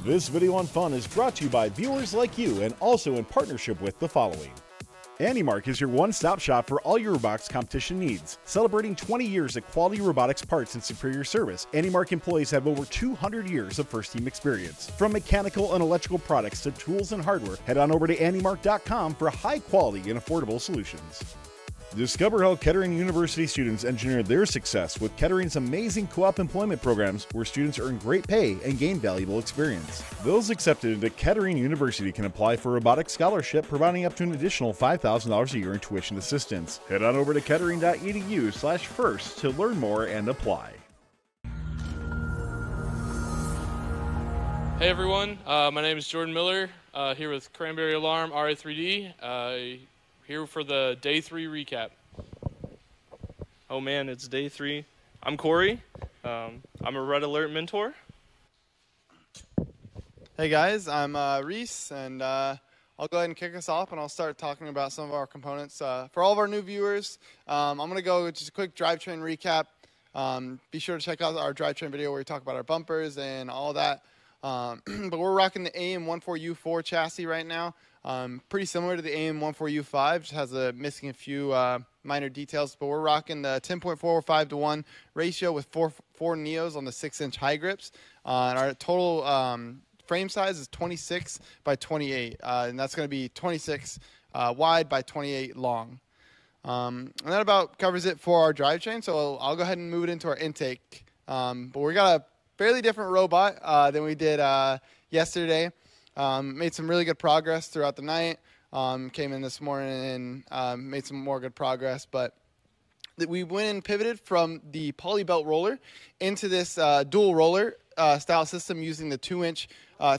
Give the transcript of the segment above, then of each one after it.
This video on fun is brought to you by viewers like you and also in partnership with the following. AndyMark is your one-stop shop for all your robotics competition needs. Celebrating 20 years of quality robotics parts and superior service, AndyMark employees have over 200 years of first-team experience. From mechanical and electrical products to tools and hardware, head on over to andymark.com for high-quality and affordable solutions. Discover how Kettering University students engineer their success with Kettering's amazing co-op employment programs where students earn great pay and gain valuable experience. Those accepted into Kettering University can apply for a robotics scholarship, providing up to an additional $5,000 a year in tuition assistance. Head on over to kettering.edu/first to learn more and apply. Hey everyone, my name is Jordan Miller, here with Cranberry Alarm, Ri3D. Here for the day 3 recap. Oh man, it's day 3. I'm Corey. I'm a Red Alert mentor. Hey guys, I'm Reese, and I'll go ahead and kick us off, and I'll start talking about some of our components. For all of our new viewers, I'm going to go with just a quick drivetrain recap. Be sure to check out our drivetrain video where we talk about our bumpers and all that. But we're rocking the AM14U4 chassis right now. Pretty similar to the AM14U5, just has missing a few minor details, but we're rocking the 10.45:1 ratio with four Neos on the 6-inch high grips. And our total frame size is 26 by 28, and that's going to be 26 wide by 28 long. And that about covers it for our drivetrain, so I'll go ahead and move it into our intake. But we got a fairly different robot than we did yesterday. Made some really good progress throughout the night. Came in this morning and made some more good progress. But we went and pivoted from the poly belt roller into this dual roller style system using the 2-inch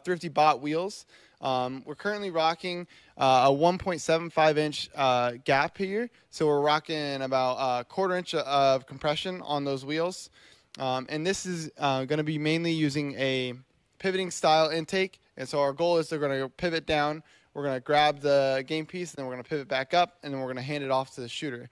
Thrifty Bot wheels. We're currently rocking a 1.75-inch gap here. So we're rocking about a 1/4 inch of compression on those wheels. And this is going to be mainly using a pivoting style intake. And so our goal is they're going to pivot down, we're going to grab the game piece, and then we're going to pivot back up, and then we're going to hand it off to the shooter.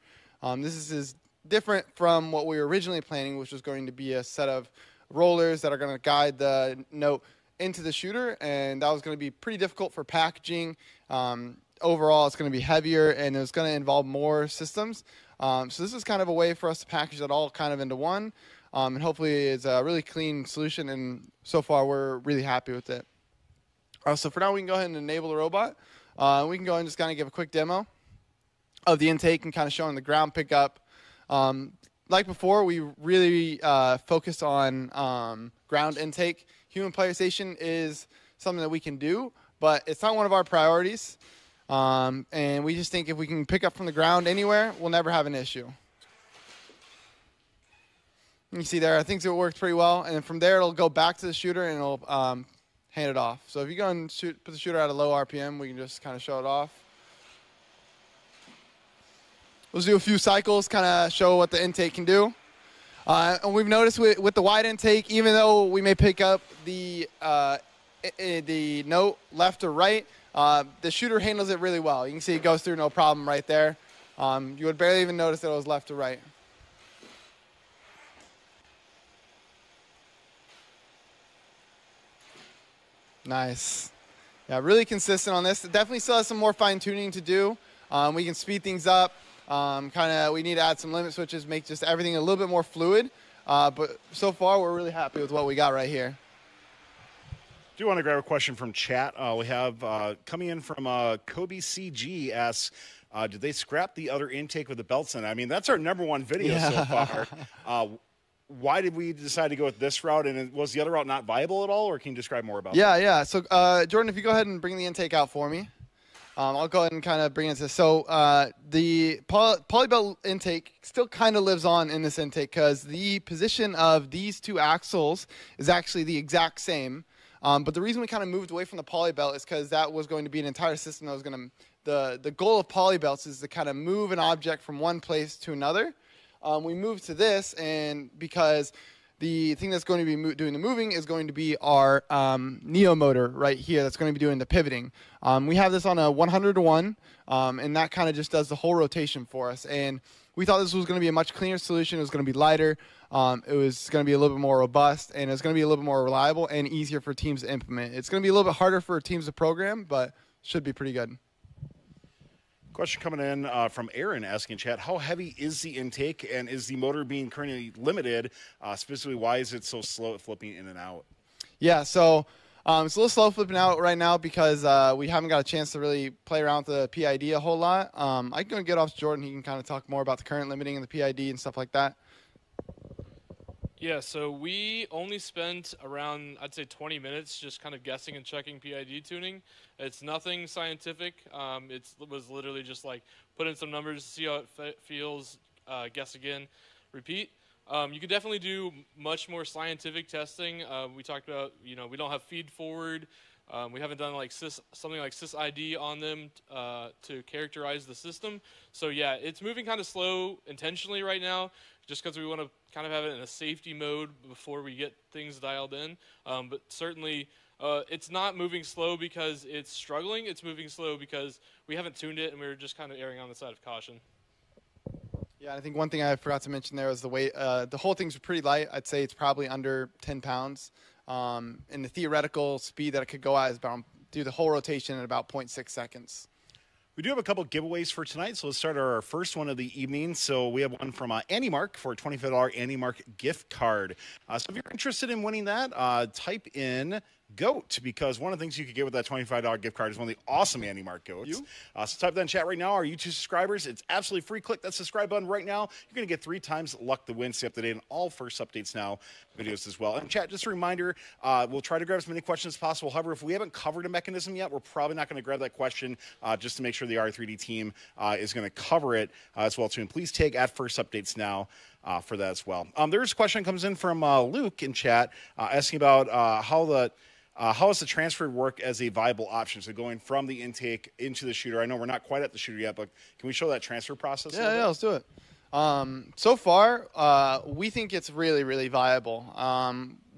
This is different from what we were originally planning, which was going to be a set of rollers that are going to guide the note into the shooter, and that was going to be pretty difficult for packaging. Overall, it's going to be heavier, and it's going to involve more systems. So this is kind of a way for us to package that all kind of into one, and hopefully it's a really clean solution, and so far we're really happy with it. So for now, we can go ahead and enable the robot. We can go ahead and just kind of give a quick demo of the intake and kind of showing the ground pickup. Like before, we really focus on ground intake. Human player station is something that we can do, but it's not one of our priorities. And we just think if we can pick up from the ground anywhere, we'll never have an issue. You see there, I think it worked pretty well. And then from there, it'll go back to the shooter, and it'll hand it off. So if you go and put the shooter at a low RPM, we can just kind of show it off. Let's do a few cycles, kind of show what the intake can do. And we've noticed with the wide intake, even though we may pick up the note left or right, the shooter handles it really well. You can see it goes through no problem right there. You would barely even notice that it was left or right. Nice. Yeah, really consistent on this. It definitely still has some more fine tuning to do. We can speed things up. We need to add some limit switches, make just everything a little bit more fluid. But so far, we're really happy with what we got right here. Do you want to grab a question from chat? We have coming in from Kobe CG asks, did they scrap the other intake with the belts in it? I mean, that's our #1 video so far. Why did we decide to go with this route, and was the other route not viable at all, or can you describe more about that? Yeah. So, Jordan, if you go ahead and bring the intake out for me. I'll go ahead and kind of bring it to this. So the polybelt intake still kind of lives on in this intake because the position of these two axles is actually the exact same. But the reason we kind of moved away from the polybelt is because that was going to be an entire system that was going to, the goal of polybelts is to kind of move an object from one place to another. We moved to this, and because the thing that's going to be doing the moving is going to be our Neo motor right here that's going to be doing the pivoting. We have this on a 100:1, and that kind of just does the whole rotation for us. And we thought this was going to be a much cleaner solution. It was going to be lighter. It was going to be a little bit more robust, and it was going to be a little bit more reliable and easier for teams to implement. It's going to be a little bit harder for teams to program, but should be pretty good. Question coming in from Aaron asking in chat, how heavy is the intake, and is the motor being currently limited? Specifically, why is it so slow at flipping in and out? Yeah, so it's a little slow flipping out right now because we haven't got a chance to really play around with the PID a whole lot. I can get off to Jordan. He can kind of talk more about the current limiting and the PID and stuff like that. Yeah, so we only spent around, I'd say 20 minutes just kind of guessing and checking PID tuning. It's nothing scientific. It was literally just like put in some numbers, see how it feels, guess again, repeat. You could definitely do much more scientific testing. We talked about, we don't have feed forward. We haven't done like something like SysID on them to characterize the system. So yeah, it's moving kind of slow intentionally right now, just because we want to kind of have it in a safety mode before we get things dialed in. But certainly, it's not moving slow because it's struggling. It's moving slow because we haven't tuned it, and we're just kind of erring on the side of caution. Yeah, I think one thing I forgot to mention there was the weight. The whole thing's pretty light. I'd say it's probably under 10 pounds. And the theoretical speed that it could go at is about do the whole rotation in about 0.6 seconds. We do have a couple giveaways for tonight, so let's start our first one of the evening. So we have one from AndyMark for a $25 AndyMark gift card. So if you're interested in winning that, type in GOAT, because one of the things you could get with that $25 gift card is one of the awesome AndyMark GOATs. So type that in chat right now. Our YouTube subscribers, it's absolutely free. Click that subscribe button right now. You're going to get 3 times luck to win. Stay up to date on all first updates now videos as well. And chat, just a reminder, we'll try to grab as many questions as possible. However, if we haven't covered a mechanism yet, we're probably not going to grab that question just to make sure the Ri3D team is going to cover it as well too. And please take at first updates now for that as well. There's a question that comes in from Luke in chat asking about how does the transfer work as a viable option? So going from the intake into the shooter. I know we're not quite at the shooter yet, but can we show that transfer process? Yeah, let's do it. So far, we think it's really, really viable.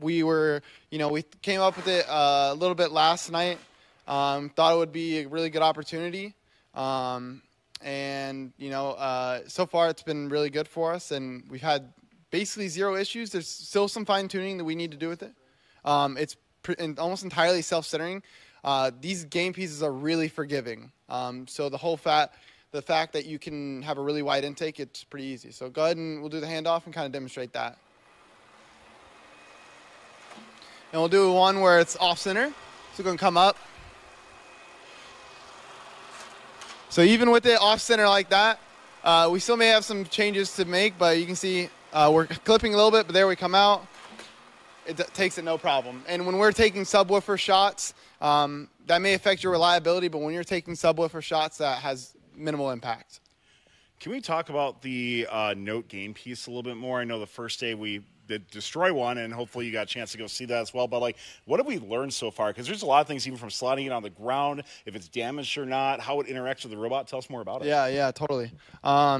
We came up with it a little bit last night. Thought it would be a really good opportunity. So far it's been really good for us, and we've had basically 0 issues. There's still some fine tuning that we need to do with it. It's almost entirely self-centering. These game pieces are really forgiving. So the fact that you can have a really wide intake, it's pretty easy. So go ahead and we'll do the handoff and kind of demonstrate that. And we'll do one where it's off-center. So we're going to come up. So even with it off-center like that, we still may have some changes to make, but you can see we're clipping a little bit, but there we come out. It takes it no problem. And when we're taking subwoofer shots, that may affect your reliability, but when you're taking subwoofer shots, that has minimal impact. Can we talk about the note game piece a little bit more? I know the first day we did destroy one, and hopefully you got a chance to go see that as well. But like, what have we learned so far? Because there's a lot of things, even from sliding it on the ground, if it's damaged or not, how it interacts with the robot. Tell us more about it. Yeah, totally. I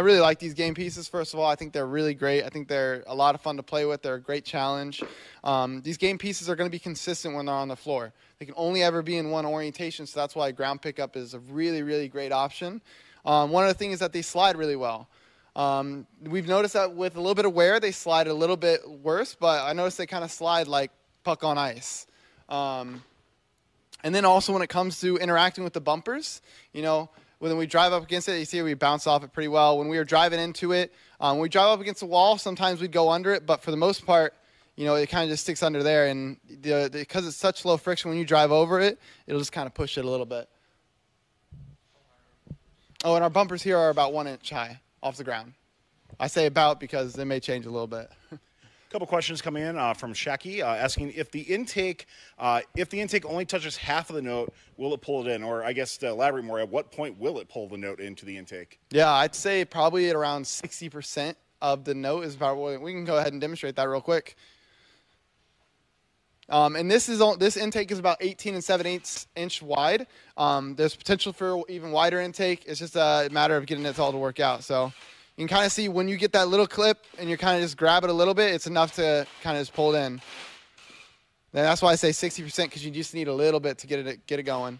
really like these game pieces. First of all, I think they're really great. I think they're a lot of fun to play with. They're a great challenge. These game pieces are going to be consistent when they're on the floor. They can only ever be in one orientation, so that's why ground pickup is a really, really great option. One of the things is that they slide really well. We've noticed that with a little bit of wear, they slide a little bit worse, but I noticed they kind of slide like puck on ice. And then also when it comes to interacting with the bumpers, when we drive up against it, you see we bounce off it pretty well. When we were driving into it, when we drive up against the wall, sometimes we'd go under it, but for the most part, it kind of just sticks under there. And because it's such low friction, when you drive over it, it'll just kind of push it a little bit. Oh, and our bumpers here are about 1 inch high off the ground. I say about because they may change a little bit. A couple questions come in from Shaki asking if the intake only touches half of the note, will it pull it in? Or I guess to elaborate more, at what point will it pull the note into the intake? Yeah, I'd say probably at around 60% of the note is about what we can go ahead and demonstrate that real quick. And this intake is about 18 7/8 inch wide. There's potential for even wider intake. It's just a matter of getting it all to work out. So you can kind of see when you get that little clip and you kind of just grab it a little bit, it's enough to kind of just pull it in. And that's why I say 60% because you just need a little bit to get it going.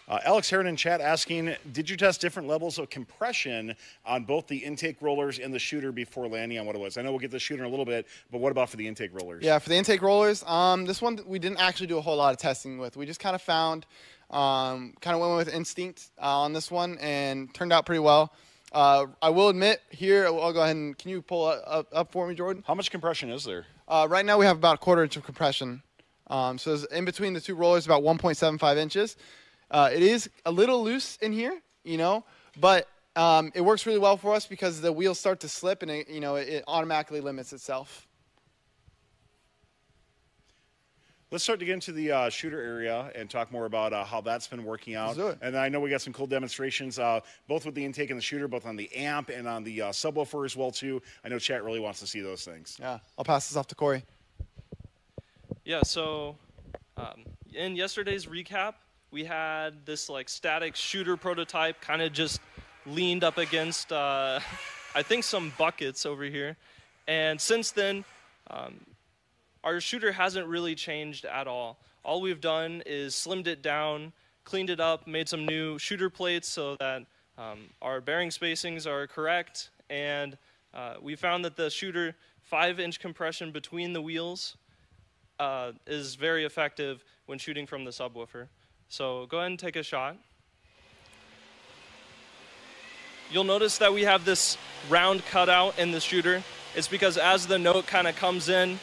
Alex Heron in chat asking, did you test different levels of compression on both the intake rollers and the shooter before landing on what it was? I know we'll get the shooter in a little bit, but what about for the intake rollers? Yeah, for the intake rollers, this one we didn't actually do a whole lot of testing with. We just kind of found, kind of went with instinct on this one and turned out pretty well. I will admit here, I'll go ahead and, can you pull up for me, Jordan? How much compression is there? Right now we have about 1/4 inch of compression. So in between the two rollers, about 1.75 inches. It is a little loose in here, you know, but it works really well for us because the wheels start to slip and it automatically limits itself. Let's start to get into the shooter area and talk more about how that's been working out. Let's do it. And I know we got some cool demonstrations, both with the intake and the shooter, both on the amp and on the subwoofer as well, too. I know chat really wants to see those things. Yeah, I'll pass this off to Corey. Yeah, so in yesterday's recap, we had this like static shooter prototype kind of just leaned up against, I think, some buckets over here. And since then, our shooter hasn't really changed at all. All we've done is slimmed it down, cleaned it up, made some new shooter plates so that our bearing spacings are correct, and we found that the shooter 5-inch compression between the wheels is very effective when shooting from the subwoofer. So go ahead and take a shot. You'll notice that we have this round cutout in the shooter. It's because as the note kind of comes in,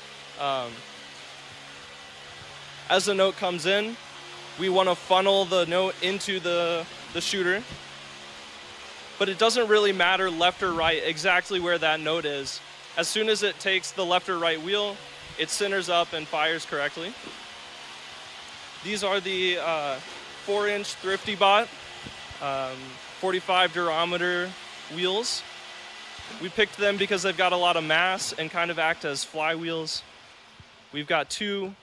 we want to funnel the note into the shooter. But it doesn't really matter left or right exactly where that note is. As soon as it takes the left or right wheel, it centers up and fires correctly. These are the 4-inch Thrifty Bot 45 durometer wheels. We picked them because they've got a lot of mass and kind of act as flywheels. We've got 2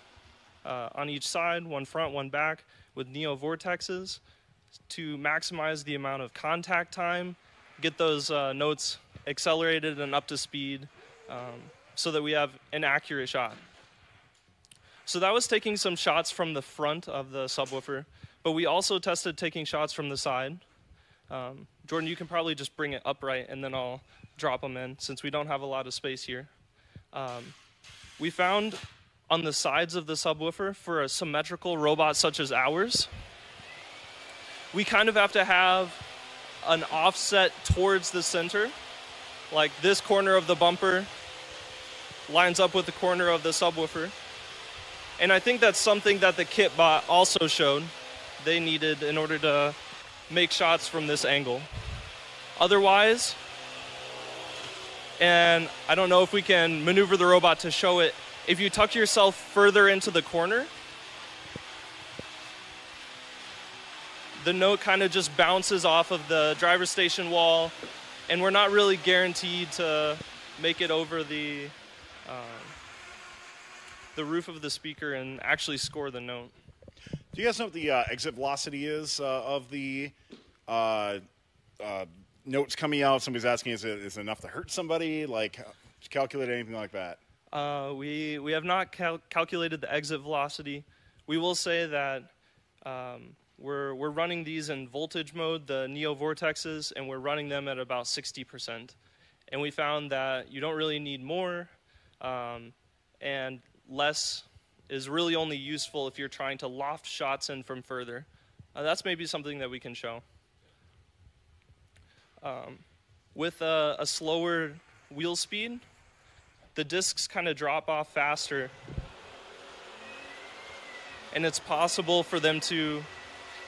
on each side, one front, one back, with neo vortexes to maximize the amount of contact time, get those notes accelerated and up to speed so that we have an accurate shot. So that was taking some shots from the front of the subwoofer, but we also tested taking shots from the side. Jordan, you can probably just bring it upright and then I'll drop them in since we don't have a lot of space here. We found on the sides of the subwoofer for a symmetrical robot such as ours, we kind of have to have an offset towards the center. Like this corner of the bumper lines up with the corner of the subwoofer. And I think that's something that the kit bot also showed they needed in order to make shots from this angle. Otherwise, and I don't know if we can maneuver the robot to show it, if you tuck yourself further into the corner, the note kind of just bounces off of the driver's station wall, and we're not really guaranteed to make it over the roof of the speaker and actually score the note. Do you guys know what the exit velocity is of the notes coming out? Somebody's asking, is it enough to hurt somebody? Like, did you calculate anything like that? We have not calculated the exit velocity. We will say that we're running these in voltage mode, the neo vortexes, and we're running them at about 60%. And we found that you don't really need more, and less is really only useful if you're trying to loft shots in from further. That's maybe something that we can show. With a slower wheel speed, the discs kind of drop off faster, and it's possible for them to,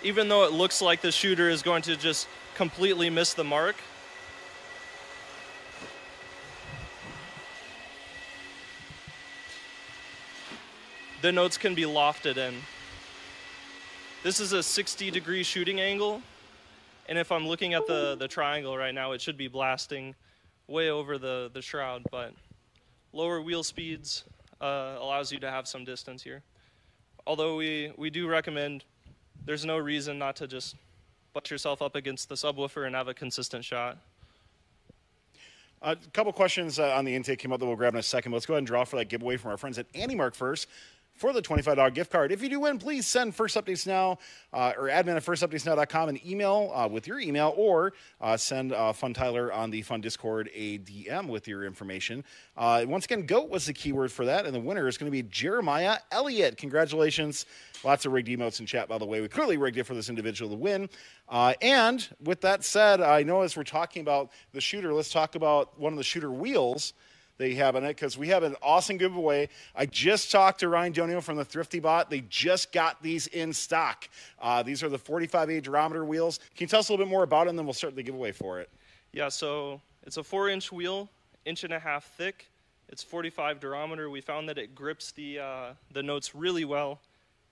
even though it looks like the shooter is going to just completely miss the mark, the notes can be lofted in. This is a 60-degree shooting angle, and if I'm looking at the triangle right now, it should be blasting way over the shroud, but lower wheel speeds allows you to have some distance here. Although we do recommend, there's no reason not to just butt yourself up against the subwoofer and have a consistent shot. A couple questions on the intake came up that we'll grab in a second. Let's go ahead and draw for that giveaway from our friends at AndyMark first. for the $25 gift card. If you do win, please send First Updates Now or admin at firstupdatesnow.com an email with your email, or send Fun Tyler on the Fun Discord a DM with your information. Once again, GOAT was the keyword for that, and the winner is going to be Jeremiah Elliott. Congratulations. Lots of rigged emotes in chat, by the way. We clearly rigged it for this individual to win. And with that said, I know as we're talking about the shooter, let's talk about one of the shooter wheels they have on it, because we have an awesome giveaway. I just talked to Ryan Donio from the Thrifty Bot. They just got these in stock. These are the 45A durometer wheels. Can you tell us a little bit more about it, and then we'll start the giveaway for it? Yeah, so it's a 4-inch wheel, 1.5 inches thick. It's 45 durometer. We found that it grips the notes really well,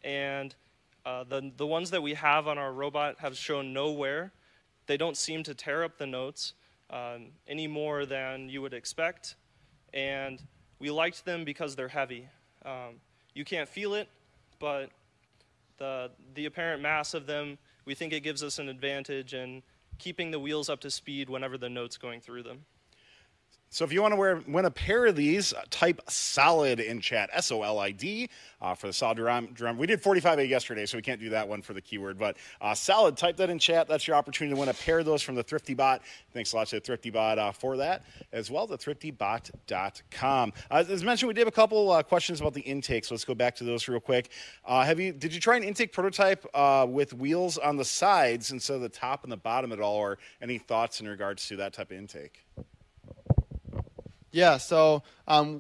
and the ones that we have on our robot have shown no wear. They don't seem to tear up the notes any more than you would expect. And we liked them because they're heavy. You can't feel it, but the apparent mass of them, we think it gives us an advantage in keeping the wheels up to speed whenever the note's going through them. So if you want to win a pair of these, type SOLID in chat, SOLID, for the solid drum. We did 45A yesterday, so we can't do that one for the keyword. But SOLID, type that in chat. That's your opportunity to win a pair of those from the Thrifty Bot. Thanks a lot to the Thrifty Bot for that, as well as thethriftybot.com. As mentioned, we did have a couple questions about the intake, so let's go back to those real quick. Did you try an intake prototype with wheels on the sides instead of the top and the bottom at all, or any thoughts in regards to that type of intake? Yeah, so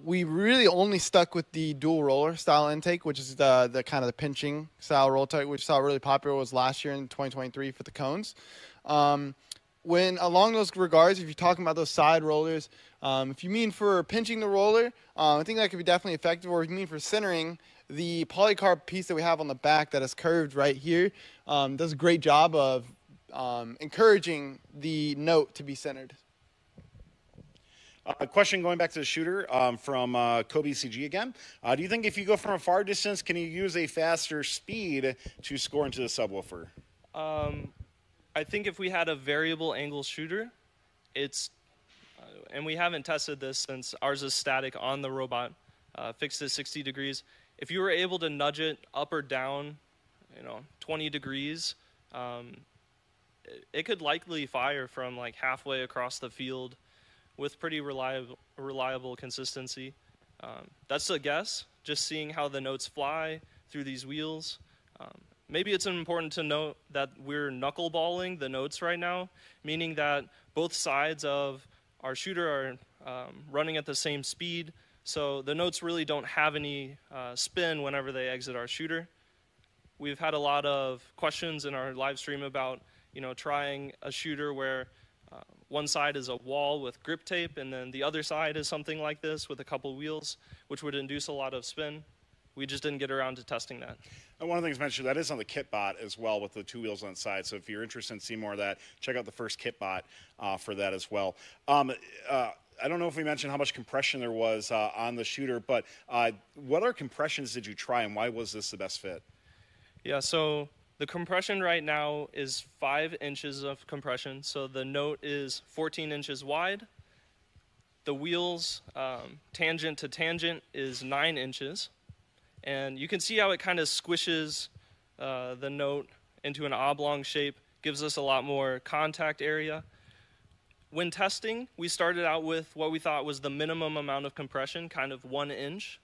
we really only stuck with the dual roller style intake, which is the kind of the pinching style roll type, which saw really popular was last year in 2023 for the cones. When along those regards, if you're talking about those side rollers, if you mean for pinching the roller, I think that could be definitely effective. Or if you mean for centering, the polycarb piece that we have on the back that is curved right here does a great job of encouraging the note to be centered. A question going back to the shooter from Kobe CG again. Do you think if you go from a far distance, can you use a faster speed to score into the subwoofer? I think if we had a variable angle shooter, and we haven't tested this since ours is static on the robot, fixed at 60 degrees. If you were able to nudge it up or down, 20 degrees, it could likely fire from like halfway across the field with pretty reliable consistency. That's a guess, just seeing how the notes fly through these wheels. Maybe it's important to note that we're knuckleballing the notes right now, meaning that both sides of our shooter are running at the same speed, so the notes really don't have any spin whenever they exit our shooter. We've had a lot of questions in our live stream about trying a shooter where one side is a wall with grip tape, and then the other side is something like this with a couple wheels, which would induce a lot of spin. We just didn't get around to testing that. And one of the things mentioned, that is on the kit bot as well with the two wheels on the side. So if you're interested in seeing more of that, check out the first kit bot for that as well. I don't know if we mentioned how much compression there was on the shooter, but what other compressions did you try, and why was this the best fit? Yeah, so the compression right now is 5 inches of compression, so the note is 14 inches wide. The wheels, tangent to tangent, is 9 inches. And you can see how it kind of squishes the note into an oblong shape, gives us a lot more contact area. When testing, we started out with what we thought was the minimum amount of compression, kind of 1 inch.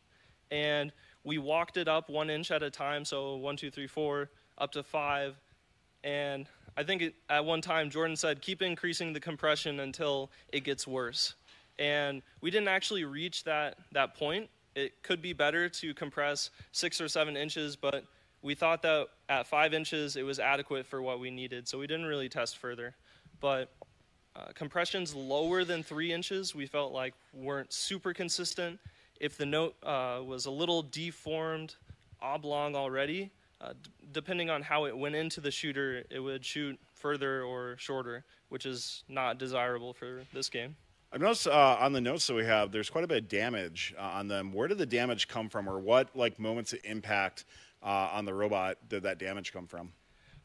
And we walked it up 1 inch at a time, so 1, 2, 3, 4, up to 5. And I think at one time, Jordan said, keep increasing the compression until it gets worse. And we didn't actually reach that point. It could be better to compress 6 or 7 inches, but we thought that at 5 inches, it was adequate for what we needed, so we didn't really test further. But compressions lower than 3 inches, we felt like weren't super consistent. If the note was a little deformed, oblong already, depending on how it went into the shooter, it would shoot further or shorter, which is not desirable for this game. I've noticed on the notes that we have, there's quite a bit of damage on them. Where did the damage come from, or what moments of impact on the robot did that damage come from?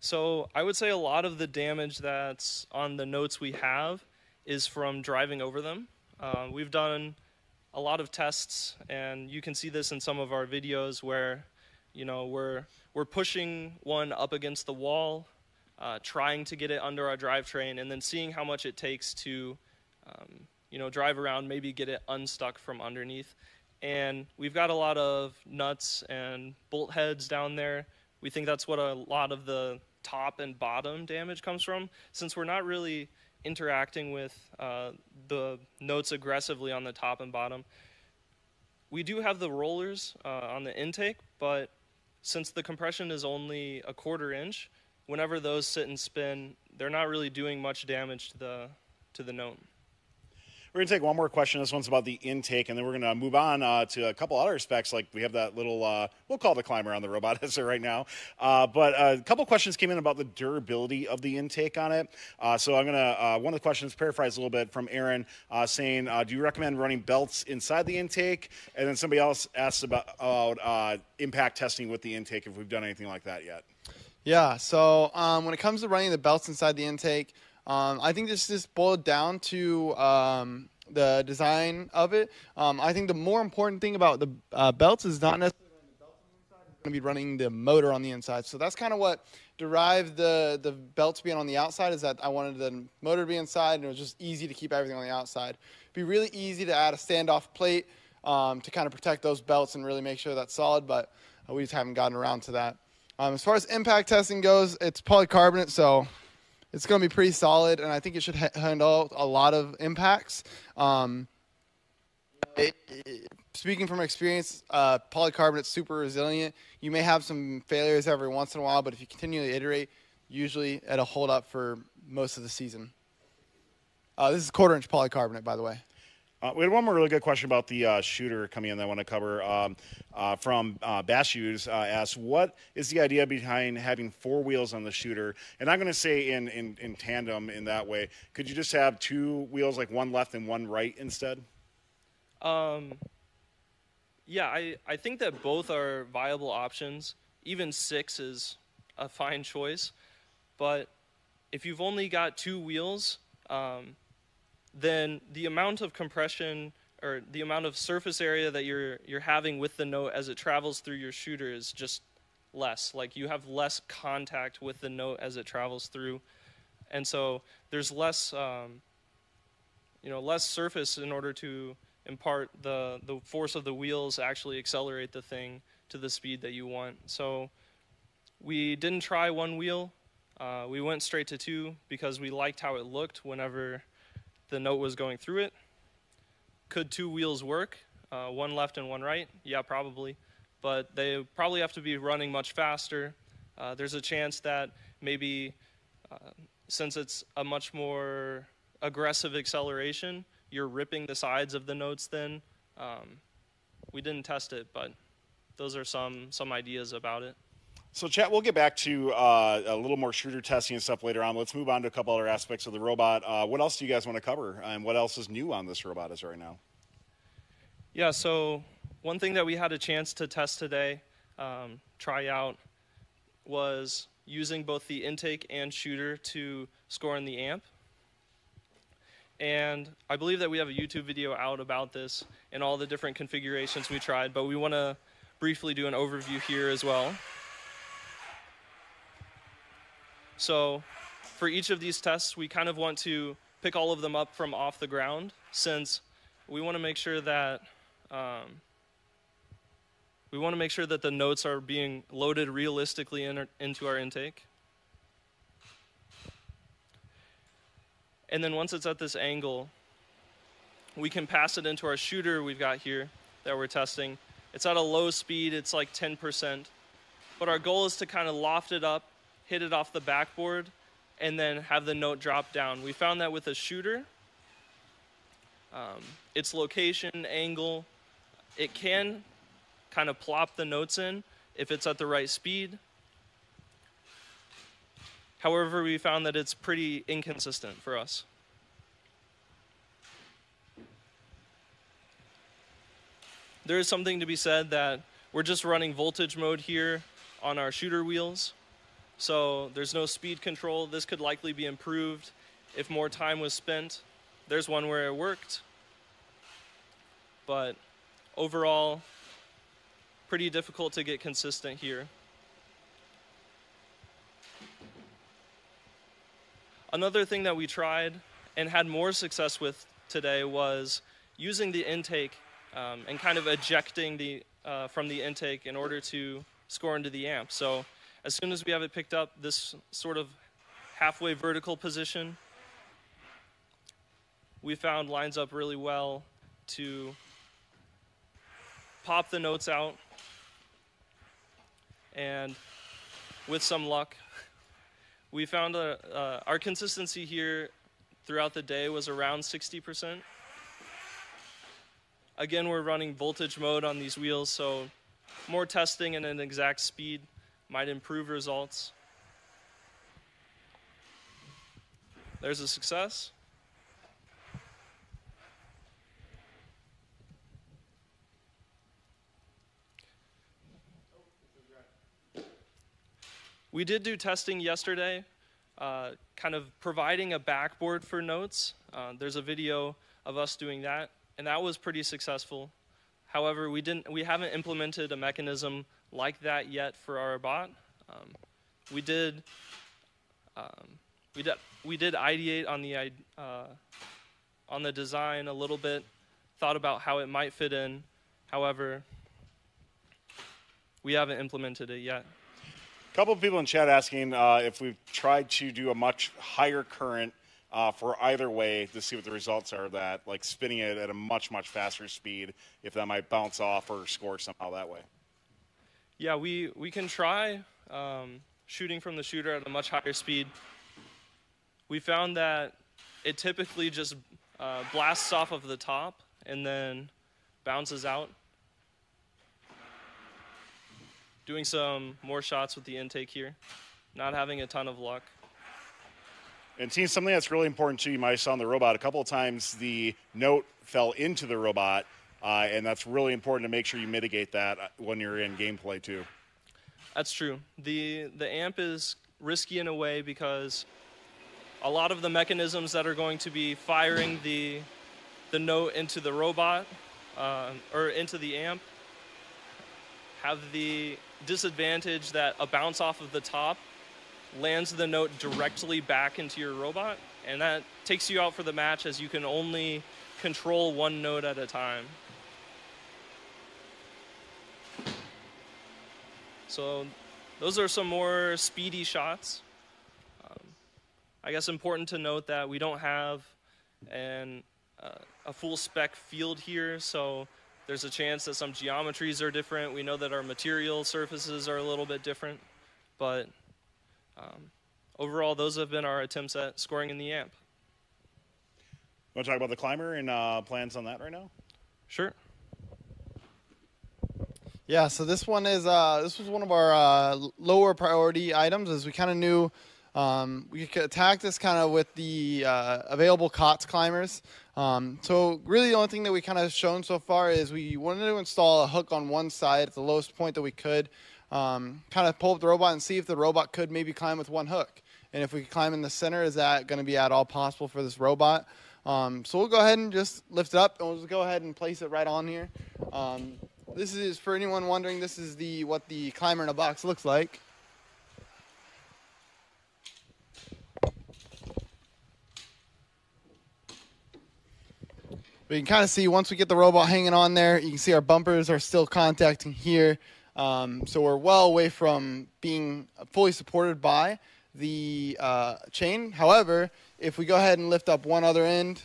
So I would say a lot of the damage that's on the notes we have is from driving over them. We've done a lot of tests, and you can see this in some of our videos where, you know, we're pushing one up against the wall, trying to get it under our drivetrain, and then seeing how much it takes to, you know, drive around, maybe get it unstuck from underneath. And we've got a lot of nuts and bolt heads down there. We think that's what a lot of the top and bottom damage comes from, since we're not really interacting with the notes aggressively on the top and bottom. We do have the rollers on the intake, but since the compression is only a 1/4 inch, whenever those sit and spin, they're not really doing much damage to the note. We're going to take one more question. This one's about the intake, and then we're going to move on to a couple other specs. Like we have that little, we'll call it the climber on the robot as of right now. But a couple questions came in about the durability of the intake on it. So I'm going to, one of the questions, paraphrase a little bit from Aaron, saying, do you recommend running belts inside the intake? And then somebody else asked about impact testing with the intake, if we've done anything like that yet. Yeah, so when it comes to running the belts inside the intake, I think this just boiled down to the design of it. I think the more important thing about the belts is not necessarily running the belts on the inside, it's going to be running the motor on the inside. So that's kind of what derived the belts being on the outside, is that I wanted the motor to be inside, and it was just easy to keep everything on the outside. It'd be really easy to add a standoff plate to kind of protect those belts and really make sure that's solid, but we just haven't gotten around to that. As far as impact testing goes, it's polycarbonate, so it's going to be pretty solid, and I think it should handle a lot of impacts. Speaking from experience, polycarbonate's super resilient. You may have some failures every once in a while, but if you continually iterate, usually it'll hold up for most of the season. This is 1/4 inch polycarbonate, by the way. We had one more really good question about the shooter coming in that I want to cover from Bashues. Asked, what is the idea behind having 4 wheels on the shooter? And I'm going to say in tandem in that way. Could you just have 2 wheels, like one left and one right instead? Yeah, I think that both are viable options. Even 6 is a fine choice. But if you've only got 2 wheels, then the amount of compression or the amount of surface area that you're having with the note as it travels through your shooter is just less. Like, you have less contact with the note as it travels through, and so there's less less surface in order to impart the force of the wheels, actually accelerate the thing to the speed that you want. So we didn't try 1 wheel. We went straight to 2 because we liked how it looked whenever the note was going through it. Could 2 wheels work? 1 left and 1 right? Yeah, probably. But they probably have to be running much faster. There's a chance that maybe since it's a much more aggressive acceleration, you're ripping the sides of the notes then. We didn't test it, but those are some ideas about it. So, chat, we'll get back to a little more shooter testing and stuff later on. Let's move on to a couple other aspects of the robot. What else do you guys want to cover, and what else is new on this robot as right now? Yeah, so one thing that we had a chance to test today, try out, was using both the intake and shooter to score in the amp. And I believe that we have a YouTube video out about this and all the different configurations we tried, but we want to briefly do an overview here as well. So for each of these tests, we kind of want to pick all of them up from off the ground, since we want to make sure that the notes are being loaded realistically into our intake. And then once it's at this angle, we can pass it into our shooter we've got here that we're testing. It's at a low speed, it's like 10%. But our goal is to kind of loft it up, hit it off the backboard, and then have the note drop down. We found that with a shooter, its location, angle, it can kind of plop the notes in if it's at the right speed. However, we found that it's pretty inconsistent for us. There is something to be said that we're just running voltage mode here on our shooter wheels. So there's no speed control. This could likely be improved if more time was spent. There's one where it worked. but overall, pretty difficult to get consistent here. Another thing that we tried and had more success with today was using the intake and kind of ejecting from the intake in order to score into the amp. So as soon as we have it picked up, this sort of halfway vertical position, we found lines up really well to pop the notes out. And with some luck, we found our consistency here throughout the day was around 60%. Again, we're running voltage mode on these wheels, so more testing and an exact speed might improve results. There's a success. We did do testing yesterday, kind of providing a backboard for notes. There's a video of us doing that, and that was pretty successful. However, we haven't implemented a mechanism like that yet for our bot. We did ideate on the design a little bit, thought about how it might fit in. However, we haven't implemented it yet. A couple of people in chat asking if we've tried to do a much higher current for either way to see what the results are of that, like spinning it at a much, much faster speed, if that might bounce off or score somehow that way. Yeah, we can try shooting from the shooter at a much higher speed. We found that it typically just blasts off of the top and then bounces out. Doing some more shots with the intake here, not having a ton of luck. And team, something that's really important too, you might have saw on the robot, a couple of times the note fell into the robot, and that's really important to make sure you mitigate that when you're in gameplay too. That's true. The amp is risky in a way because a lot of the mechanisms that are going to be firing the note into the robot or into the amp have the disadvantage that a bounce off of the top lands the note directly back into your robot, and that takes you out for the match as you can only control one note at a time. So those are some more speedy shots. I guess important to note that we don't have a full spec field here, so there's a chance that some geometries are different. We know that our material surfaces are a little bit different, but overall, those have been our attempts at scoring in the amp. Want to talk about the climber and plans on that right now? Sure. Yeah, so this one is this was one of our lower priority items, as we kind of knew we could attack this kind of with the available COTS climbers. So really the only thing that we kind of shown so far is we wanted to install a hook on one side at the lowest point that we could, kind of pull up the robot and see if the robot could maybe climb with one hook. And if we could climb in the center, is that going to be at all possible for this robot? So we'll go ahead and just lift it up, and we'll just go ahead and place it right on here. This is, for anyone wondering, this is what the climber in a box looks like. But you can kind of see once we get the robot hanging on there, you can see our bumpers are still contacting here. So we're well away from being fully supported by the chain. However, if we go ahead and lift up one other end,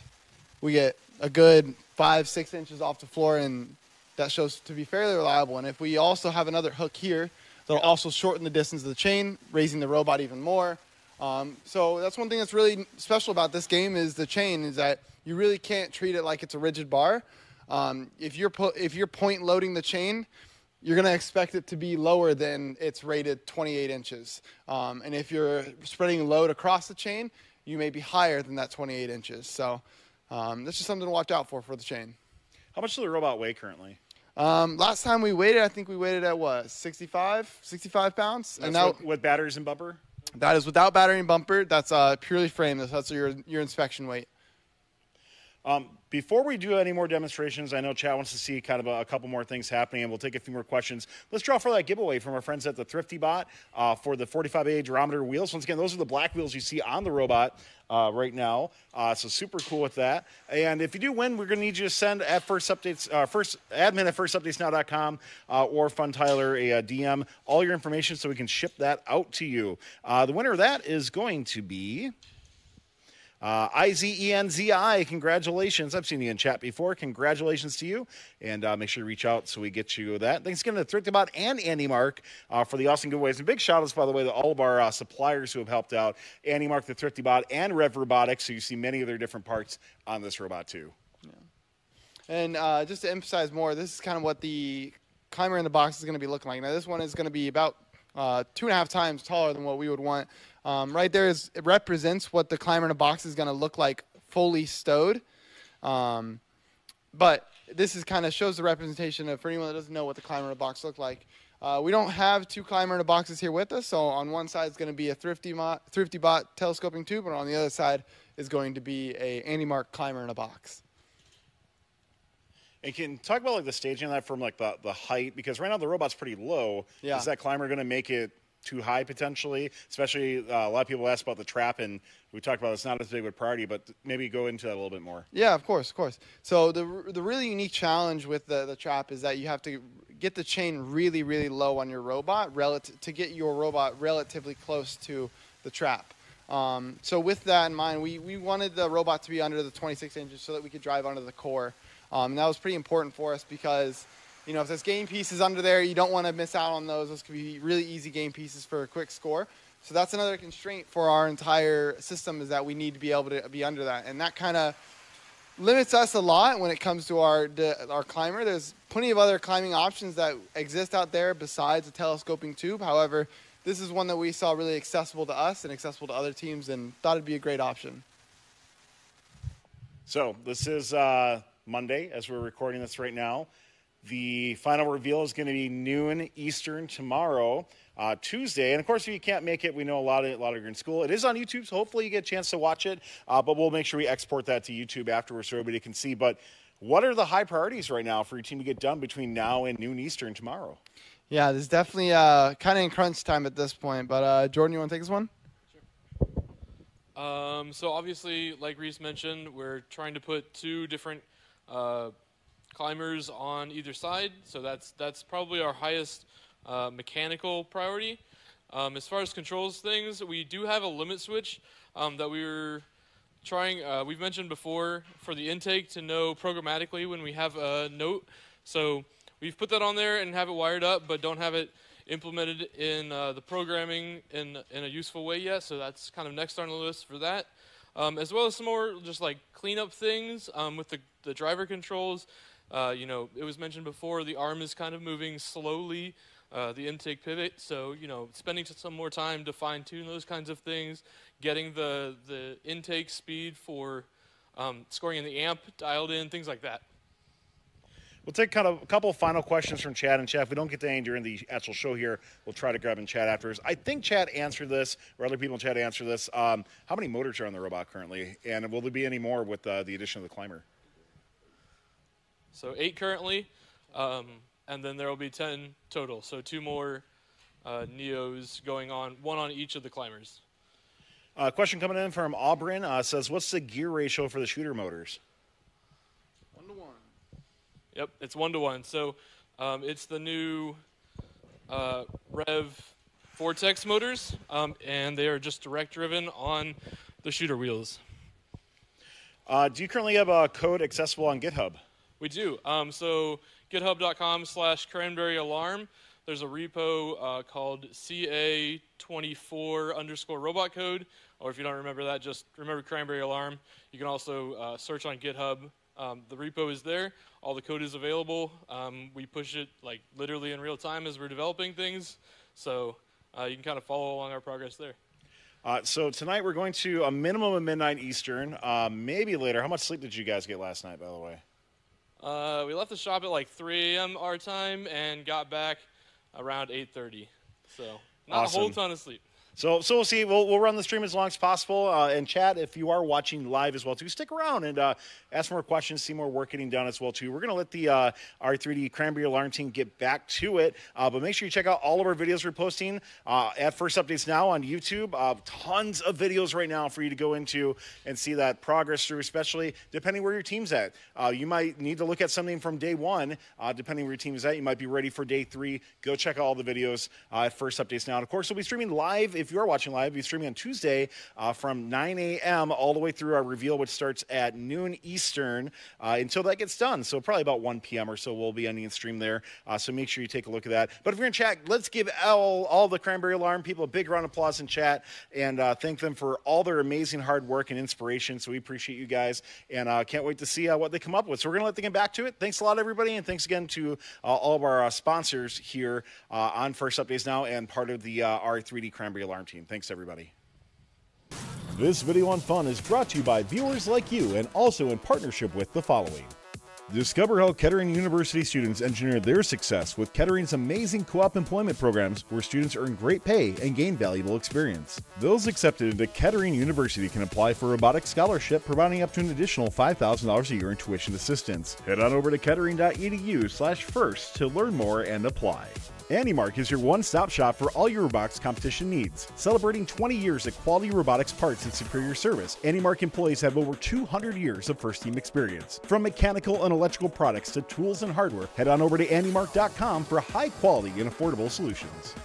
we get a good 5-6 inches off the floor, and that shows to be fairly reliable. And if we also have another hook here, that'll also shorten the distance of the chain, raising the robot even more. So that's one thing that's really special about this game is the chain, is that you really can't treat it like it's a rigid bar. If you're point loading the chain, you're going to expect it to be lower than its rated 28 inches. And if you're spreading load across the chain, you may be higher than that 28 inches. So that's just something to watch out for the chain. How much does the robot weigh currently? Last time we weighed it, I think we weighed it at what, 65 pounds? And now with batteries and bumper? That is without battery and bumper. That's purely frame. That's your inspection weight. Before we do any more demonstrations, I know Chad wants to see kind of a couple more things happening, and we'll take a few more questions. Let's draw for that giveaway from our friends at the Thrifty Bot for the 45A durometer wheels. Once again, those are the black wheels you see on the robot right now. So super cool with that. And if you do win, we're going to need you to send at admin at firstupdatesnow.com or Fun Tyler a DM, all your information so we can ship that out to you. The winner of that is going to be IZENZI. Congratulations. I've seen you in chat before. Congratulations to you. And make sure to reach out so we get you that. Thanks again to Thrifty Bot and Andy Mark for the awesome giveaways. And big shout outs, by the way, to all of our suppliers who have helped out. Andy Mark, the Thrifty Bot, and Rev Robotics. So you see many of their different parts on this robot too. Yeah. And just to emphasize more, this is kind of what the climber in the box is going to be looking like. Now this one is going to be about 2.5 times taller than what we would want. Right there it represents what the climber in a box is going to look like fully stowed. But this is kind of shows the representation of, for anyone that doesn't know what the climber in a box look like. We don't have 2 climber in a boxes here with us. So on one side is going to be a Thrifty Bot telescoping tube, and on the other side is going to be a Andy Mark climber in a box. And can talk about like the staging of that from like the height, because right now the robot's pretty low. Yeah. Is that climber going to make it too high potentially? Especially a lot of people ask about the trap, and we talked about it's not as big of a priority, but maybe go into that a little bit more. Yeah, of course, of course. So the really unique challenge with the trap is that you have to get the chain really, really low on your robot to get your robot relatively close to the trap. So with that in mind, we wanted the robot to be under the 26 inches so that we could drive under the core. And that was pretty important for us because, you know, if there's game pieces under there, you don't want to miss out on those. Those could be really easy game pieces for a quick score. So that's another constraint for our entire system, is that we need to be able to be under that. And that kind of limits us a lot when it comes to our climber. There's plenty of other climbing options that exist out there besides a telescoping tube. However, this is one that we saw really accessible to us and accessible to other teams, and thought it'd be a great option. So this is Monday as we're recording this right now. The final reveal is going to be noon Eastern tomorrow, Tuesday. And of course, if you can't make it, we know a lot of you are in school. It is on YouTube, so hopefully you get a chance to watch it. But we'll make sure we export that to YouTube afterwards so everybody can see. But what are the high priorities right now for your team to get done between now and noon Eastern tomorrow? Yeah, there's definitely kind of in crunch time at this point. But Jordan, you want to take this one? So obviously, like Reese mentioned, we're trying to put 2 different climbers on either side. So that's probably our highest mechanical priority. As far as controls things, we do have a limit switch that we were trying. We've mentioned before for the intake to know programmatically when we have a note. So we've put that on there and have it wired up, but don't have it implemented in the programming in a useful way yet. So that's kind of next on the list for that. As well as some more just like cleanup things with the driver controls. You know, it was mentioned before, the arm is kind of moving slowly, the intake pivot. So, you know, spending some more time to fine tune those kinds of things, getting the intake speed for scoring in the amp dialed in, things like that. We'll take kind of a couple final questions from Chad. And Chad, if we don't get to any during the actual show here, we'll try to grab in chat afterwards. I think Chad answered this, or other people in chat answered this. How many motors are on the robot currently? And will there be any more with the addition of the climber? So 8 currently, and then there will be 10 total. So 2 more Neos going on, 1 on each of the climbers. Question coming in from Auburn says, what's the gear ratio for the shooter motors? 1 to 1. Yep, it's 1 to 1. So it's the new Rev Vortex motors, and they are just direct driven on the shooter wheels. Do you currently have a code accessible on GitHub? We do. So github.com/Cranberry Alarm. There's a repo called CA24_robot code. Or if you don't remember that, just remember Cranberry Alarm. You can also search on GitHub. The repo is there. All the code is available. We push it like literally in real time as we're developing things. So you can kind of follow along our progress there. So tonight we're going to a minimum of midnight Eastern, maybe later. How much sleep did you guys get last night, by the way? We left the shop at like 3 a.m. our time and got back around 8:30. So not awesome. a whole ton of sleep. So we'll see. We'll run the stream as long as possible. And chat, if you are watching live as well too, stick around and ask more questions, see more work getting done as well too. We're going to let the Ri3D Cranberry Alarm team get back to it. But make sure you check out all of our videos we're posting at First Updates Now on YouTube. Tons of videos right now for you to go into and see that progress through, especially depending where your team's at. You might need to look at something from day one, depending where your team is at. You might be ready for day 3. Go check out all the videos at First Updates Now. And of course, we'll be streaming live. If you are watching live, we'll be streaming on Tuesday from 9 a.m. all the way through our reveal, which starts at noon Eastern until that gets done. So probably about 1 p.m. or so we'll be ending the stream there. So make sure you take a look at that. But if you're in chat, let's give all the Cranberry Alarm people a big round of applause in chat and thank them for all their amazing hard work and inspiration. So we appreciate you guys and can't wait to see what they come up with. So we're going to let them get back to it. Thanks a lot, everybody. And thanks again to all of our sponsors here on First Updates Now and part of the Ri3D Cranberry Alarm team. Thanks, everybody. This video on fun is brought to you by viewers like you and also in partnership with the following. Discover how Kettering University students engineer their success with Kettering's amazing co-op employment programs where students earn great pay and gain valuable experience. Those accepted into Kettering University can apply for a robotics scholarship, providing up to an additional $5,000 a year in tuition assistance. Head on over to kettering.edu/first to learn more and apply. AndyMark is your one-stop shop for all your robotics competition needs. Celebrating 20 years of quality robotics parts and superior service, AndyMark employees have over 200 years of first-team experience. From mechanical and electrical products to tools and hardware, head on over to andymark.com for high-quality and affordable solutions.